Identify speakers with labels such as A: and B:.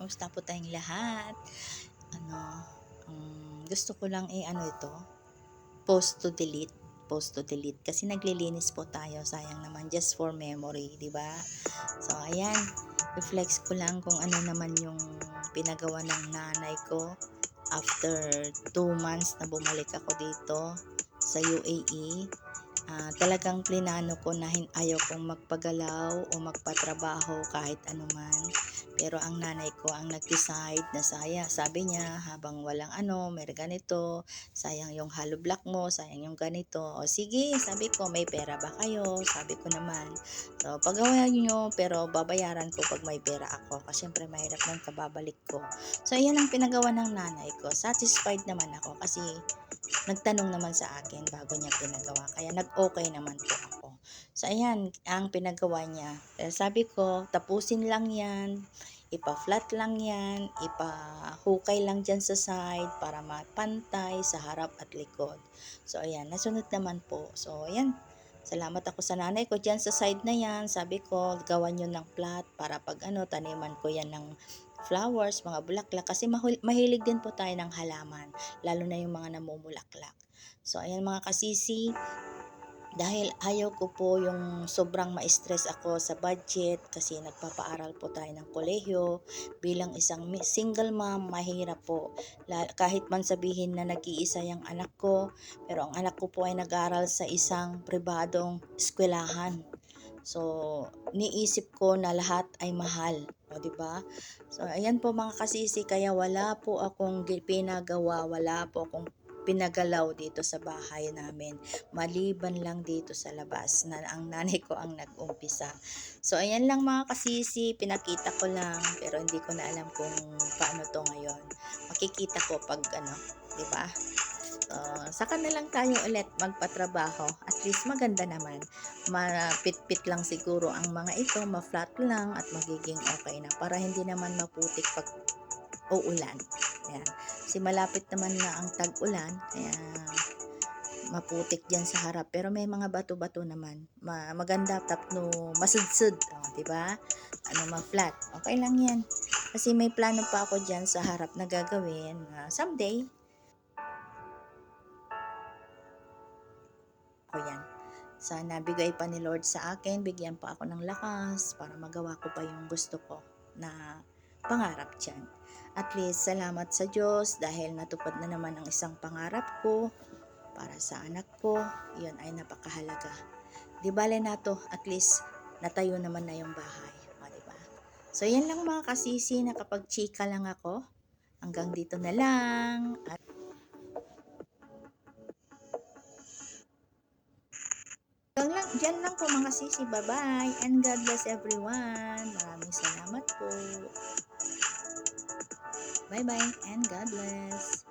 A: Kamusta po tayong lahat? Ano, gusto ko lang ito, post to delete. Post to delete. Kasi naglilinis po tayo, sayang naman, just for memory, di ba? So, ayan, reflex ko lang kung ano naman yung pinagawa ng nanay ko after 2 months na bumalik ako dito sa UAE. Talagang plinano ko na ayaw kong magpagalaw o magpatrabaho kahit anuman. Pero ang nanay ko ang nag-decide na sabi niya, habang walang may ganito, sayang yung hollow block mo, sayang yung ganito. O sige, sabi ko, may pera ba kayo? Sabi ko naman. So, pagawa niyo, pero babayaran ko pag may pera ako. Kasi syempre mahirap lang kababalik ko. So, ayan ang pinagawa ng nanay ko. Satisfied naman ako kasi nagtanong naman sa akin bago niya pinagawa. Kaya nag-okay naman po ako. So, ayan, ang pinagawa niya. Sabi ko, tapusin lang yan. Ipa-flat lang yan. Ipa-hukay lang dyan sa side para mapantay sa harap at likod. So, ayan, nasunod naman po. So, ayan, salamat ako sa nanay ko dyan sa side na yan. Sabi ko, gawan nyo ng flat para pag taniman ko yan ng flowers, mga bulaklak. Kasi mahilig din po tayo ng halaman, lalo na yung mga namumulaklak. So, ayan mga kasisi, dahil ayaw ko po yung sobrang ma-stress ako sa budget kasi nagpapaaral po tayo ng kolehiyo. Bilang isang single mom, mahirap po. Kahit man sabihin na nag-iisa yung anak ko, pero ang anak ko po ay nag-aral sa isang pribadong eskwelahan. So, niisip ko na lahat ay mahal. O, diba? So, ayan po mga kasisi, kaya wala po akong pinagawa, wala po akong pinagalaw dito sa bahay namin. Maliban lang dito sa labas na ang nanay ko ang nag-umpisa. So, ayan lang mga kasisi, pinakita ko lang, pero hindi ko na alam kung paano to ngayon. Makikita ko pag diba? Saka na lang tayo ulit magpatrabaho. At least maganda naman. Mapit-pit lang siguro ang mga ito, ma-flat lang at magiging okay na. Para hindi naman maputik pag uulan. Ayan. Kasi malapit naman na ang tag-ulan. Kaya maputik dyan sa harap. Pero may mga bato-bato naman. Maganda tapno masudsud. Diba? Ma-flat. Okay lang yan. Kasi may plano pa ako dyan sa harap na gagawin. Someday, ko yan. Sana bigay pa ni Lord sa akin, bigyan pa ako ng lakas para magawa ko pa yung gusto ko na pangarap dyan. At least, salamat sa Diyos dahil natupad na naman ang isang pangarap ko para sa anak ko. Yun ay napakahalaga. Di bale na to, at least natayo naman na yung bahay. Diba? So, yan lang mga kasisi, nakapag-chika lang ako. Hanggang dito na lang. At Diyan lang po mga sisi. Bye-bye and God bless everyone. Maraming salamat po. Bye-bye and God bless.